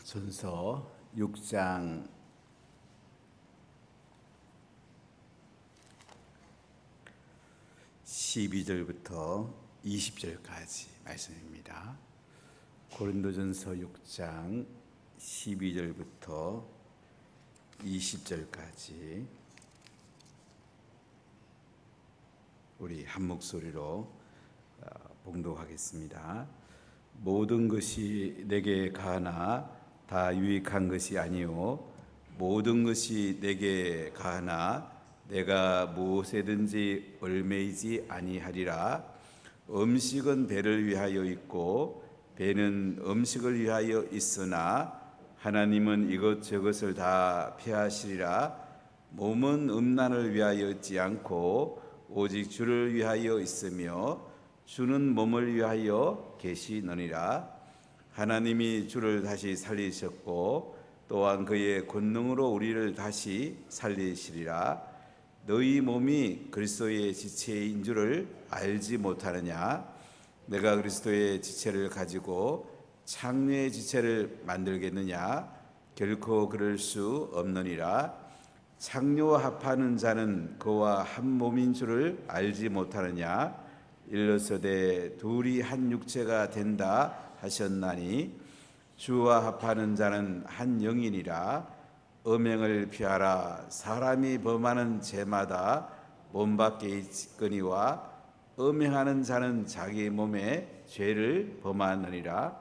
전서 6장 12절부터 20절까지 말씀입니다. 고린도전서 6장 12절부터 20절까지 우리 한 목소리로 봉독하겠습니다. 모든 것이 내게 가하나 다 유익한 것이 아니요 모든 것이 내게 가하나 내가 무엇에든지 얽매이지 아니하리라. 음식은 배를 위하여 있고 배는 음식을 위하여 있으나 하나님은 이것저것을 다 피하시리라. 몸은 음란을 위하여 있지 않고 오직 주를 위하여 있으며 주는 몸을 위하여 계시느니라. 하나님이 주를 다시 살리셨고 또한 그의 권능으로 우리를 다시 살리시리라. 너희 몸이 그리스도의 지체인 줄을 알지 못하느냐? 내가 그리스도의 지체를 가지고 창녀의 지체를 만들겠느냐? 결코 그럴 수 없느니라. 창녀와 합하는 자는 그와 한 몸인 줄을 알지 못하느냐? 일러서되 둘이 한 육체가 된다 하셨나니 주와 합하는 자는 한 영이니라. 음행을 피하라. 사람이 범하는 죄마다 몸 밖에 있거니와 음행하는 자는 자기 몸에 죄를 범하느니라.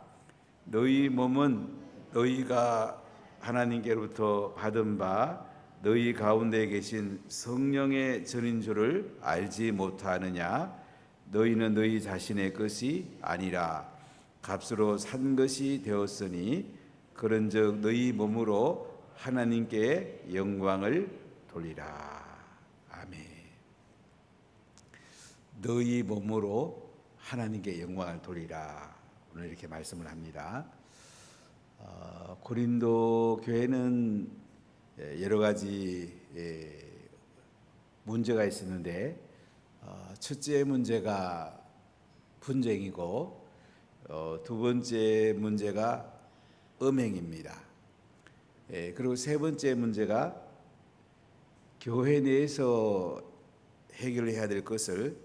너희 몸은 너희가 하나님께로부터 받은 바 너희 가운데 계신 성령의 전인 줄을 알지 못하느냐? 너희는 너희 자신의 것이 아니라 값으로 산 것이 되었으니 그런즉 너희 몸으로 하나님께 영광을 돌리라. 아멘. 너희 몸으로 하나님께 영광을 돌리라. 오늘 이렇게 말씀을 합니다. 고린도 교회는 여러 가지 문제가 있었는데 첫째 문제가 분쟁이고 두 번째 문제가 음행입니다. 그리고 세 번째 문제가 교회 내에서 해결해야 될 것을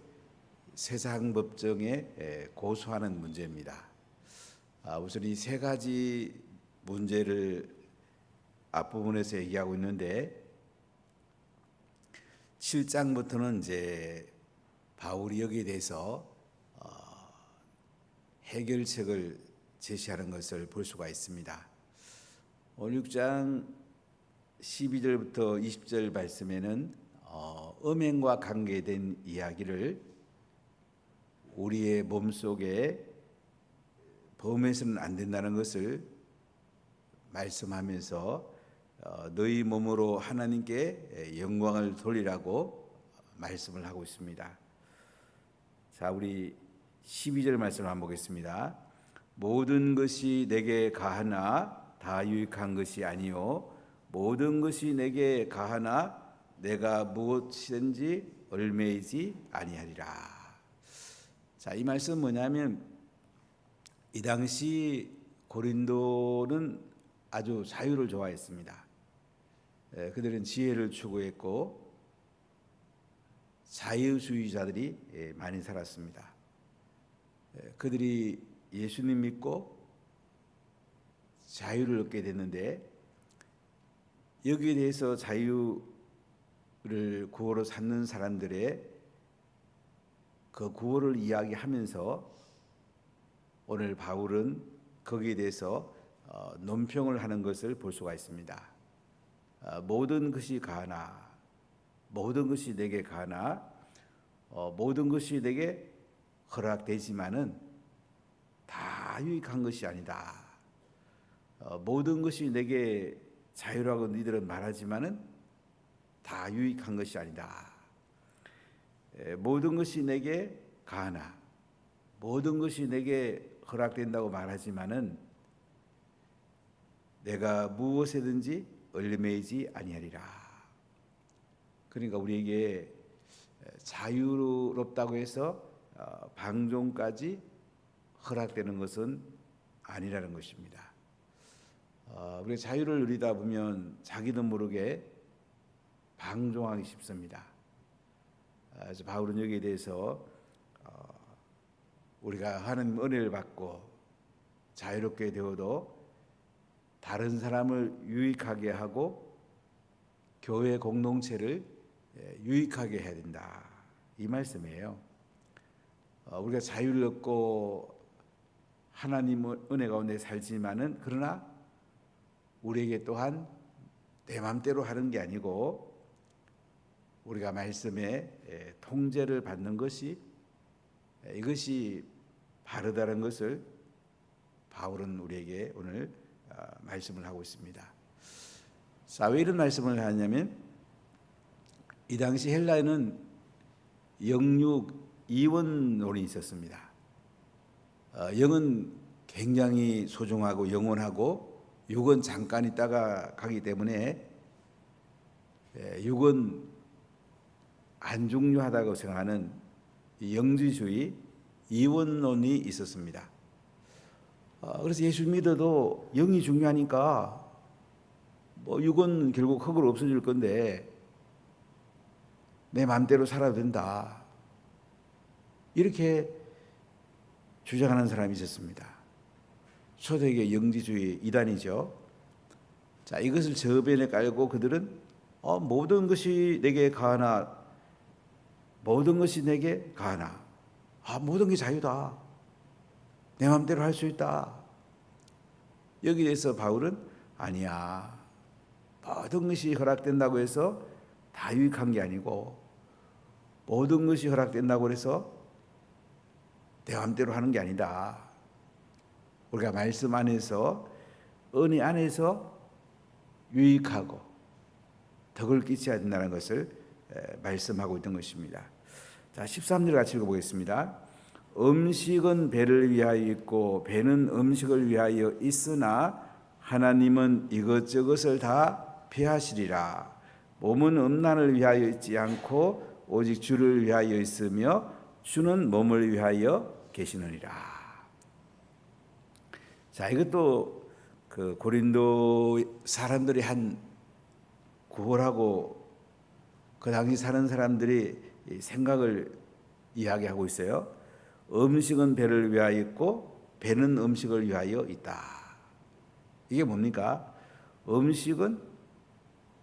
세상 법정에 고소하는 문제입니다. 우선 이 세 가지 문제를 앞부분에서 얘기하고 있는데 7장부터는 이제 바울이 여기에 대해서 해결책을 제시하는 것을 볼 수가 있습니다. 오늘 6장 12절부터 20절 말씀에는 음행과 관계된 이야기를 우리의 몸속에 범해서는 안 된다는 것을 말씀하면서 너희 몸으로 하나님께 영광을 돌리라고 말씀을 하고 있습니다. 자, 우리 12절 말씀을 한번 보겠습니다. 모든 것이 내게 가하나 다 유익한 것이 아니요 모든 것이 내게 가하나 내가 무엇이든지 얽매이지 아니하리라. 자, 이 말씀은 뭐냐면 이 당시 고린도는 아주 자유를 좋아했습니다. 그들은 지혜를 추구했고 자유주의자들이 많이 살았습니다. 그들이 예수님 믿고 자유를 얻게 됐는데 여기에 대해서 자유를 구호로 삼는 사람들의 그 구호를 이야기하면서 오늘 바울은 거기에 대해서 논평을 하는 것을 볼 수가 있습니다. 모든 것이 가하나 모든 것이 내게 가하나 모든 것이 내게 허락되지만은 다 유익한 것이 아니다. 모든 것이 내게 자유라고 너희들은 말하지만은 다 유익한 것이 아니다. 모든 것이 내게 가하나 모든 것이 내게 허락된다고 말하지만은 내가 무엇에든지 얽매이지 아니하리라. 그러니까 우리에게 자유롭다고 해서 방종까지 허락되는 것은 아니라는 것입니다. 우리가 자유를 누리다 보면 자기도 모르게 방종하기 쉽습니다. 그래서 바울은 여기에 대해서 우리가 하나님 은혜를 받고 자유롭게 되어도 다른 사람을 유익하게 하고 교회 공동체를 유익하게 해야 된다, 이 말씀이에요. 우리가 자유를 얻고 하나님의 은혜 가운데 살지만은 그러나 우리에게 또한 내 마음대로 하는 게 아니고 우리가 말씀에 통제를 받는 것이, 이것이 바르다는 것을 바울은 우리에게 오늘 말씀을 하고 있습니다. 자, 왜 이런 말씀을 하냐면 이 당시 헬라에는 영육 이원론이 있었습니다. 영은 굉장히 소중하고 영원하고 육은 잠깐 있다가 가기 때문에 육은 안 중요하다고 생각하는 영지주의 이원론이 있었습니다. 그래서 예수 믿어도 영이 중요하니까 뭐 육은 결국 흙으로 없어질 건데 내 마음대로 살아도 된다, 이렇게 주장하는 사람이 있었습니다. 초대교회 영지주의 이단이죠. 자, 이것을 저변에 깔고 그들은 모든 것이 내게 가하나, 모든 것이 내게 가하나, 모든 게 자유다, 내 마음대로 할 수 있다. 여기에서 바울은 아니야, 모든 것이 허락된다고 해서 다 유익한 게 아니고 모든 것이 허락된다고 해서 내 마음대로 하는 게 아니다. 우리가 말씀 안에서, 은혜 안에서 유익하고 덕을 끼쳐야 된다는 것을 말씀하고 있던 것입니다. 자, 13절 같이 읽어보겠습니다. 음식은 배를 위하여 있고 배는 음식을 위하여 있으나 하나님은 이것저것을 다 피하시리라. 몸은 음란을 위하여 있지 않고 오직 주를 위하여 있으며 주는 몸을 위하여 계시느니라. 자, 이것도 그 고린도 사람들이 한 구호라고 그 당시 사는 사람들이 생각을 이야기하고 있어요. 음식은 배를 위하여 있고 배는 음식을 위하여 있다. 이게 뭡니까? 음식은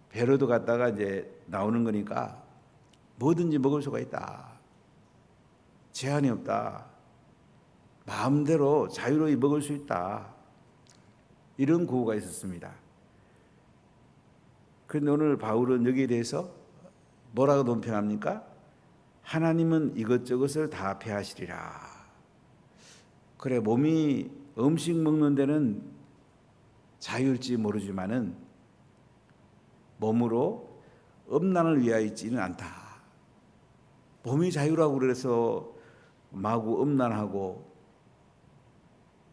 배로도 갔다가 이제 나오는 거니까 뭐든지 먹을 수가 있다, 제한이 없다, 마음대로 자유로이 먹을 수 있다, 이런 구호가 있었습니다. 그런데 오늘 바울은 여기에 대해서 뭐라고 논평합니까? 하나님은 이것저것을 다 폐하시리라. 그래, 몸이 음식 먹는 데는 자유일지 모르지만은 몸으로 음란을 위하여 있지는 않다. 몸이 자유라고 그래서 마구 음란하고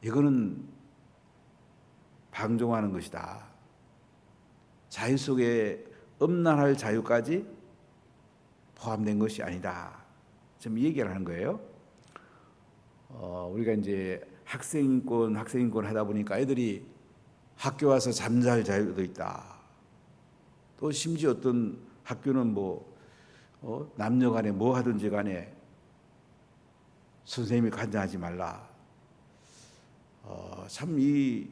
이거는 방종하는 것이다. 자유 속에 음란할 자유까지 포함된 것이 아니다. 지금 이 얘기를 하는 거예요. 우리가 이제 학생인권 하다 보니까 애들이 학교 와서 잠잘 자유도 있다. 또 심지어 어떤 학교는 남녀 간에 뭐 하든지 간에 선생님이 관장하지 말라. 참 이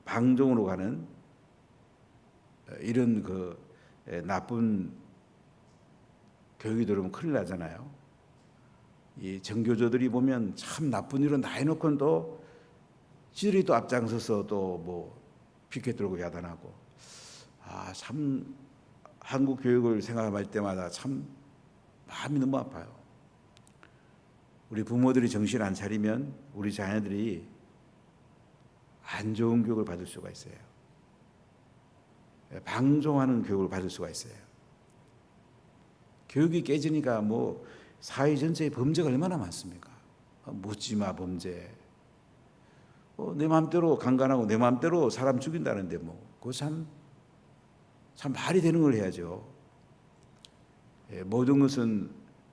방종으로 가는 이런 그 나쁜 교육이 들어오면 큰일 나잖아요. 이 정교조들이 보면 참 나쁜 일은 다 해놓고는 또 지들이 또 앞장서서 또 피켓 들고 야단하고, 참 한국 교육을 생각할 때마다 참 마음이 너무 아파요. 우리 부모들이 정신 안 차리면 우리 자녀들이 안 좋은 교육을 받을 수가 있어요. 방종하는 교육을 받을 수가 있어요. 교육이 깨지니까 사회 전체의 범죄가 얼마나 많습니까? 묻지마 범죄. 내 마음대로 강간하고 내 마음대로 사람 죽인다는데 그거 참 말이 되는 걸 해야죠. 모든 것은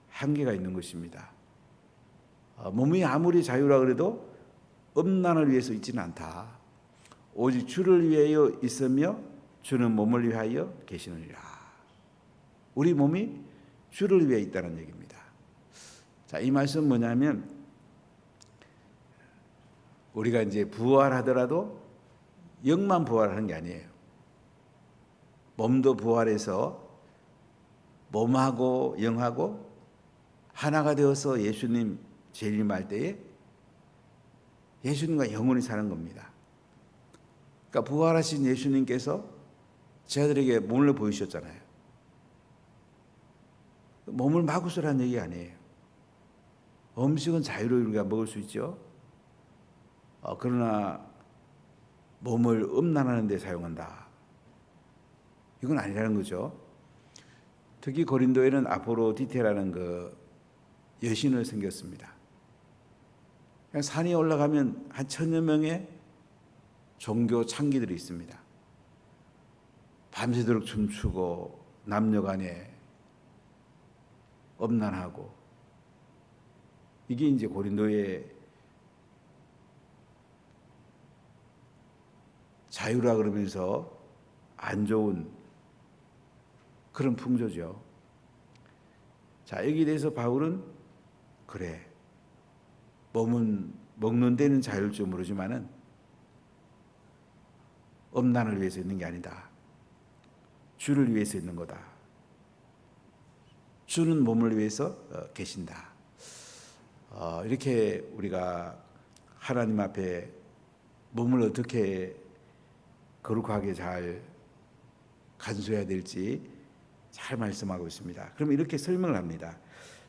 한계가 있는 것입니다. 몸이 아무리 자유라 그래도 음란을 위해서 있지는 않다. 오직 주를 위하여 있으며 주는 몸을 위하여 계시느니라. 우리 몸이 주를 위해 있다는 얘기입니다. 자, 이 말씀은 뭐냐면 우리가 이제 부활하더라도 영만 부활하는 게 아니에요. 몸도 부활해서 몸하고 영하고 하나가 되어서 예수님 재림할 때에 예수님과 영원히 사는 겁니다. 그러니까 부활하신 예수님께서 저희들에게 몸을 보이셨잖아요. 몸을 마구쓰라는 얘기 아니에요. 음식은 자유로 우리가 먹을 수 있죠. 그러나 몸을 음란하는 데 사용한다. 이건 아니라는 거죠. 특히 고린도에는 아포로디테라는 그 여신을 생겼습니다. 그냥 산에 올라가면 한 1000여 명의 종교 창기들이 있습니다. 밤새도록 춤추고 남녀간에 음란하고, 이게 이제 고린도의 자유라 그러면서 안 좋은 그런 풍조죠. 자, 여기에 대해서 바울은 그래, 몸은 먹는 데는 자유일 줄 모르지만은 음란을 위해서 있는 게 아니다. 주를 위해서 있는 거다. 주는 몸을 위해서 계신다. 이렇게 우리가 하나님 앞에 몸을 어떻게 거룩하게 잘 간수해야 될지 잘 말씀하고 있습니다. 그럼 이렇게 설명을 합니다.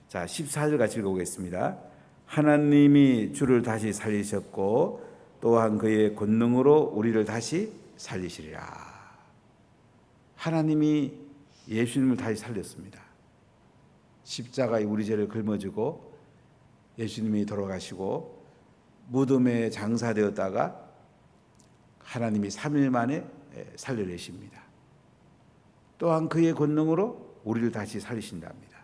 자, 14절 같이 읽어보겠습니다. 하나님이 주를 다시 살리셨고 또한 그의 권능으로 우리를 다시 살리시리라. 하나님이 예수님을 다시 살렸습니다. 십자가에 우리 죄를 짊어지고 예수님이 돌아가시고 무덤에 장사되었다가 하나님이 3일 만에 살려내십니다. 또한 그의 권능으로 우리를 다시 살리신답니다.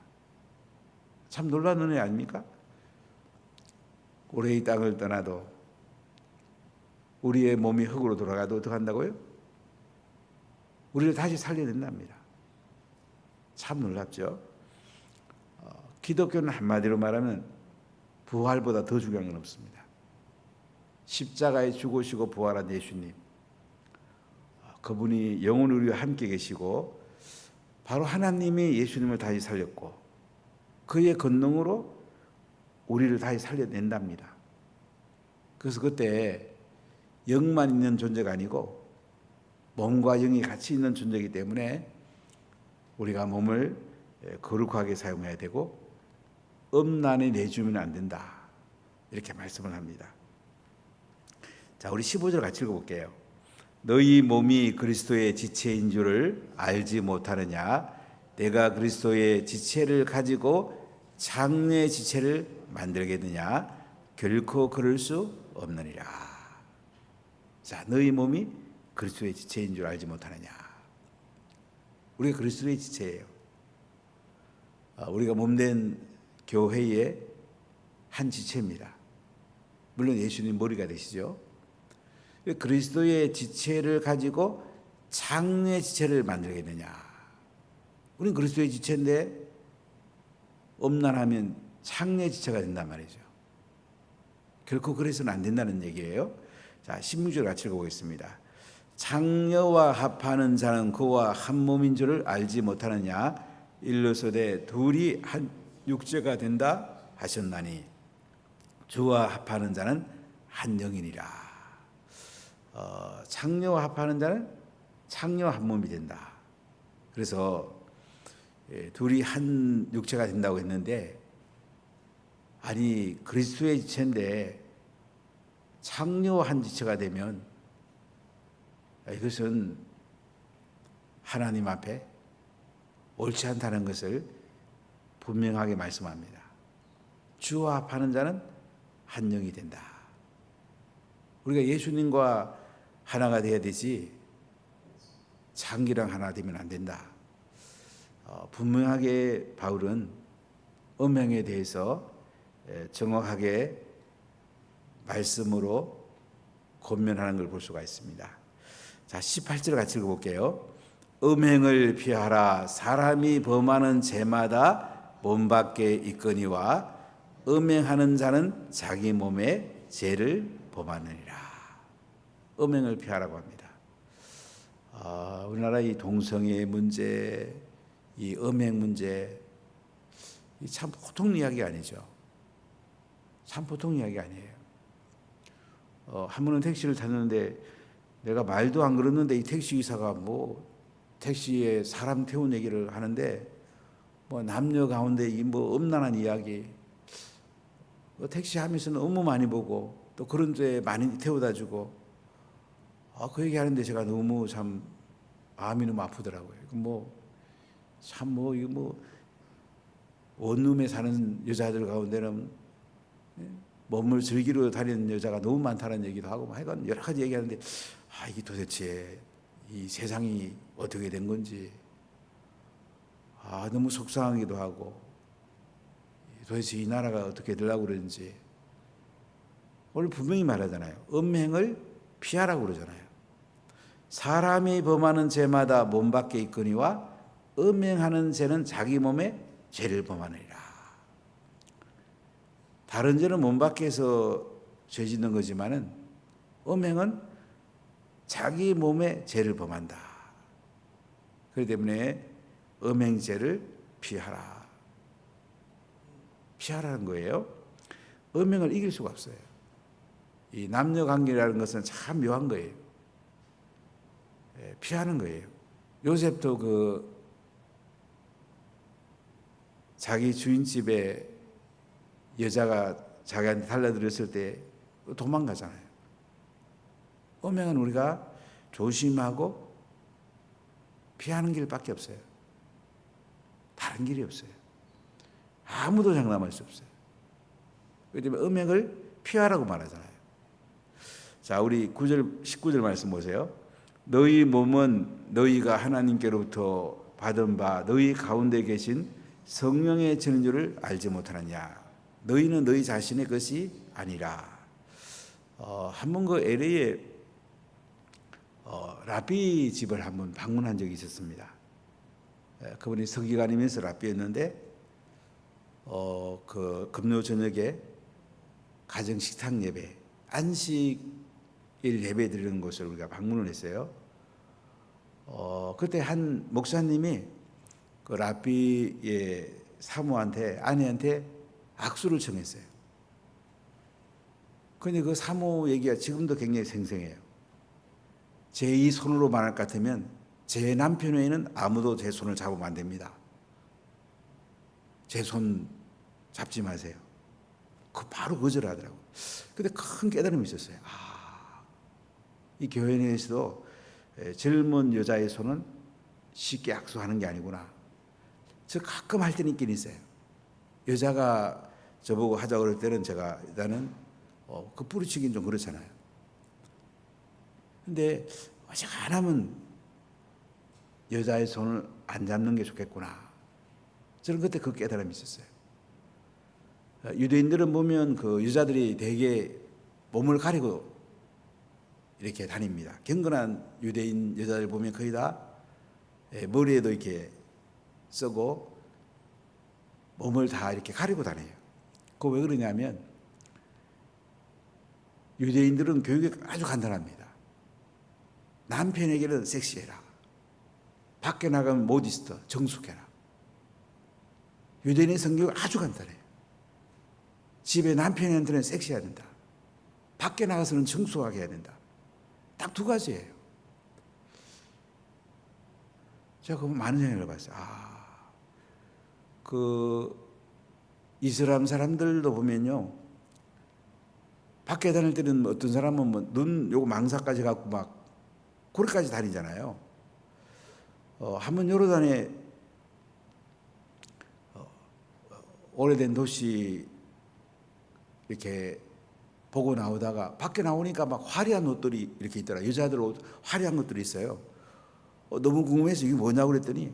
참 놀라운 은혜 아닙니까? 올해 이 땅을 떠나도 우리의 몸이 흙으로 돌아가도 어떻게 한다고요? 우리를 다시 살려낸답니다. 참 놀랍죠? 기독교는 한마디로 말하면 부활보다 더 중요한 건 없습니다. 십자가에 죽으시고 부활한 예수님, 그분이 영원히 우리와 함께 계시고 바로 하나님이 예수님을 다시 살렸고 그의 권능으로 우리를 다시 살려낸답니다. 그래서 그때 영만 있는 존재가 아니고 몸과 영이 같이 있는 존재이기 때문에 우리가 몸을 거룩하게 사용해야 되고 음란에 내주면 안 된다. 이렇게 말씀을 합니다. 자, 우리 15절 같이 읽어볼게요. 너희 몸이 그리스도의 지체인 줄을 알지 못하느냐? 내가 그리스도의 지체를 가지고 장래의 지체를 만들겠느냐? 결코 그럴 수 없느니라. 자, 너희 몸이 그리스도의 지체인 줄 알지 못하느냐? 우리가 그리스도의 지체예요. 우리가 몸된 교회의 한 지체입니다. 물론 예수님 머리가 되시죠. 그리스도의 지체를 가지고 장래의 지체를 만들겠느냐? 우리는 그리스도의 지체인데 음란하면 장래의 지체가 된단 말이죠. 결코 그래서는 안 된다는 얘기예요. 자, 16절 같이 읽어보겠습니다. 장녀와 합하는 자는 그와 한 몸인 줄을 알지 못하느냐? 일러서되 둘이 한 육체가 된다 하셨나니 주와 합하는 자는 한 영이니라. 장녀와 합하는 자는 장녀와 한 몸이 된다. 그래서 둘이 한 육체가 된다고 했는데, 아니 그리스도의 지체인데 장녀와 한 지체가 되면 이것은 하나님 앞에 옳지 않다는 것을 분명하게 말씀합니다. 주와 합하는 자는 한 영이 된다. 우리가 예수님과 하나가 되어야 되지 장기랑 하나 되면 안 된다. 분명하게 바울은 음행에 대해서 정확하게 말씀으로 권면하는 걸 볼 수가 있습니다. 자, 18절 같이 읽어볼게요. 음행을 피하라. 사람이 범하는 죄마다 몸 밖에 있거니와 음행하는 자는 자기 몸에 죄를 범하느니라. 음행을 피하라고 합니다. 우리나라 이 동성애 문제, 이 음행 문제, 참 보통 이야기 아니죠. 참 보통 이야기 아니에요. 한 번은 택시를 탔는데 내가 말도 안 걸었는데 이 택시 기사가 뭐 택시에 사람 태운 얘기를 하는데 뭐 남녀 가운데 이 뭐 음란한 이야기, 택시 하면서는 너무 많이 보고 또 그런 데 많이 태워다 주고 그 얘기하는데 제가 너무 참 마음이 너무 아프더라고요. 이거 뭐 원룸에 사는 여자들 가운데는 몸을 즐기러 다니는 여자가 너무 많다는 얘기도 하고 하여간 여러 가지 얘기하는데 이게 도대체 이 세상이 어떻게 된 건지 너무 속상하기도 하고 도대체 이 나라가 어떻게 되려고 그러는지. 오늘 분명히 말하잖아요. 음행을 피하라고 그러잖아요. 사람이 범하는 죄마다 몸 밖에 있거니와 음행하는 죄는 자기 몸에 죄를 범하느니라. 다른 죄는 몸 밖에서 죄 짓는 거지만은 음행은 자기 몸에 죄를 범한다. 그렇기 때문에 음행죄를 피하라. 피하라는 거예요. 음행을 이길 수가 없어요. 이 남녀 관계라는 것은 참 묘한 거예요. 피하는 거예요. 요셉도 자기 주인 집에 여자가 자기한테 달라들었을 때 도망가잖아요. 음행은 우리가 조심하고 피하는 길밖에 없어요. 다른 길이 없어요. 아무도 장담할 수 없어요. 그렇기 때문에 음행을 피하라고 말하잖아요. 자, 우리 9절, 19절 말씀 보세요. 너희 몸은 너희가 하나님께로부터 받은 바 너희 가운데 계신 성령의 전인 줄을 알지 못하느냐. 너희는 너희 자신의 것이 아니라. 한번 LA에 라비 집을 한번 방문한 적이 있었습니다. 그분이 서기관이면서 라비였는데 금요 저녁에 가정 식탁 예배, 안식일 예배 드리는 곳을 우리가 방문을 했어요. 그때 한 목사님이 그 라비의 사모한테, 아내한테 악수를 청했어요. 그런데 그 사모 얘기가 지금도 굉장히 생생해요. 제 이 손으로 말할 것 같으면 제 남편 외에는 아무도 제 손을 잡으면 안 됩니다. 제 손 잡지 마세요. 바로 거절하더라고요. 근데 큰 깨달음이 있었어요. 이 교회 내에서도 젊은 여자의 손은 쉽게 악수하는 게 아니구나. 저 가끔 할 때는 있긴 있어요. 여자가 저보고 하자고 그럴 때는 제가 일단은 뿌리치긴 좀 그렇잖아요. 근데 어지간하면 여자의 손을 안 잡는 게 좋겠구나. 저는 그때 그 깨달음이 있었어요. 유대인들은 보면 그 여자들이 되게 몸을 가리고 이렇게 다닙니다. 경건한 유대인 여자들 보면 거의 다 머리에도 이렇게 쓰고 몸을 다 이렇게 가리고 다녀요. 그거 왜 그러냐면 유대인들은 교육이 아주 간단합니다. 남편에게는 섹시해라. 밖에 나가면 모디스트, 정숙해라. 유대인의 성격이 아주 간단해요. 집에 남편한테는 섹시해야 된다. 밖에 나가서는 정숙하게 해야 된다. 딱 두 가지예요. 제가 그거 많은 생각을 해봤어요. 이슬람 사람들도 보면요. 밖에 다닐 때는 어떤 사람은 눈 요거 망사까지 갖고 막 고리까지 다니잖아요. 한번 요르단에 오래된 도시 이렇게 보고 나오다가 밖에 나오니까 막 화려한 옷들이 이렇게 있더라. 여자들 옷 화려한 것들이 있어요. 너무 궁금해서 이게 뭐냐고 그랬더니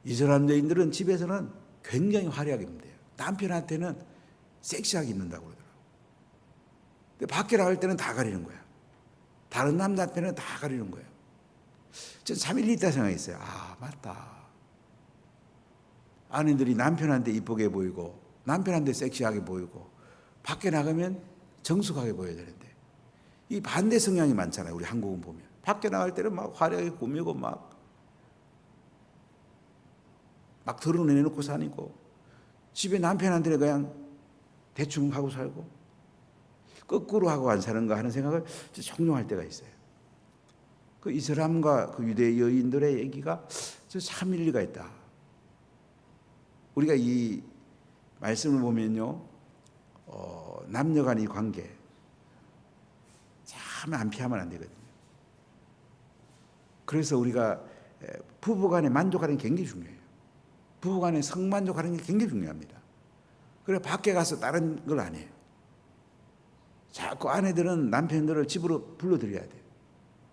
이슬람 여인들은 집에서는 굉장히 화려하게 입는데요. 남편한테는 섹시하게 입는다고 그러더라고요. 근데 밖에 나갈 때는 다 가리는 거야. 다른 남자한테는 다 가리는 거예요. 전 참 일리 있다 생각했어요. 아, 맞다. 아내들이 남편한테 이쁘게 보이고 남편한테 섹시하게 보이고 밖에 나가면 정숙하게 보여야 되는데 이 반대 성향이 많잖아요. 우리 한국은 보면 밖에 나갈 때는 막 화려하게 꾸미고 막 드러내놓고 사니고 집에 남편한테는 그냥 대충 하고 살고 거꾸로 하고 안 사는가 하는 생각을 종종 할 때가 있어요. 그 이슬람과 그 유대 여인들의 얘기가 참 일리가 있다. 우리가 이 말씀을 보면요, 남녀 간의 관계 참 안 피하면 안 되거든요. 그래서 우리가 부부 간에 만족하는 게 굉장히 중요해요. 부부 간에 성만족하는 게 굉장히 중요합니다. 그래 밖에 가서 다른 걸 안 해요. 자꾸 아내들은 남편들을 집으로 불러들여야 돼요.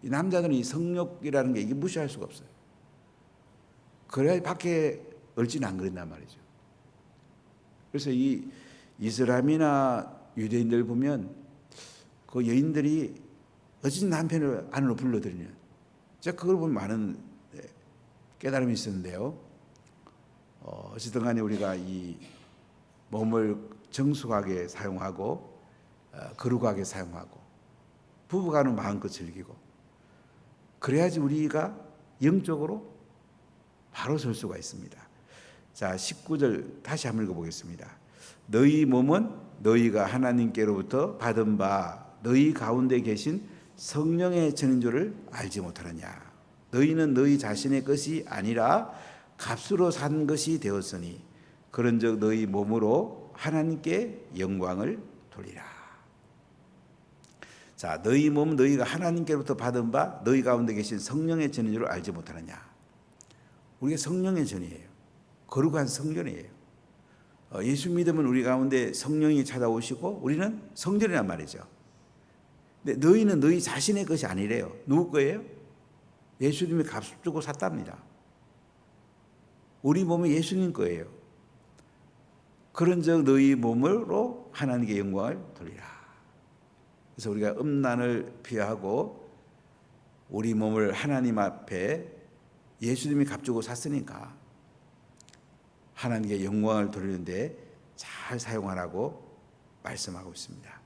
이 남자들은 이 성욕이라는 게 이게 무시할 수가 없어요. 그래야 밖에 얼진 안 그런단 말이죠. 그래서 이 이슬람이나 유대인들 보면 그 여인들이 어쨌든 남편을 안으로 불러들이는 제가 그걸 보면 많은 깨달음이 있었는데요. 어쨌든 간에 우리가 이 몸을 정숙하게 사용하고 거룩하게 사용하고 부부간은 마음껏 즐기고 그래야지 우리가 영적으로 바로 설 수가 있습니다. 자, 19절 다시 한번 읽어보겠습니다. 너희 몸은 너희가 하나님께로부터 받은 바 너희 가운데 계신 성령의 전인 줄을 알지 못하느냐. 너희는 너희 자신의 것이 아니라 값으로 산 것이 되었으니 그런즉 너희 몸으로 하나님께 영광을 돌리라. 자, 너희 몸은 너희가 하나님께로부터 받은 바 너희 가운데 계신 성령의 전인 줄을 알지 못하느냐. 우리가 성령의 전이에요. 거룩한 성전이에요. 예수 믿으면 우리 가운데 성령이 찾아오시고 우리는 성전이란 말이죠. 근데 너희는 너희 자신의 것이 아니래요. 누구 거예요? 예수님이 값을 주고 샀답니다. 우리 몸은 예수님 거예요. 그런즉 너희 몸으로 하나님께 영광을 돌리라. 그래서 우리가 음란을 피하고 우리 몸을 하나님 앞에 예수님이 값주고 샀으니까 하나님께 영광을 돌리는데 잘 사용하라고 말씀하고 있습니다.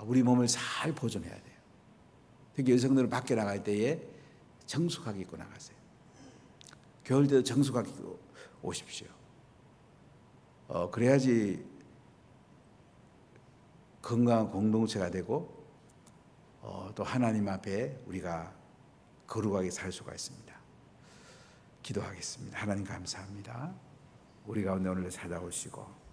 우리 몸을 잘 보존해야 돼요. 특히 여성들은 밖에 나갈 때에 정숙하게 입고 나가세요. 겨울 때도 정숙하게 입고 오십시오. 그래야지 건강한 공동체가 되고 또 하나님 앞에 우리가 거룩하게 살 수가 있습니다. 기도하겠습니다. 하나님 감사합니다. 우리 가운데 오늘 찾아오시고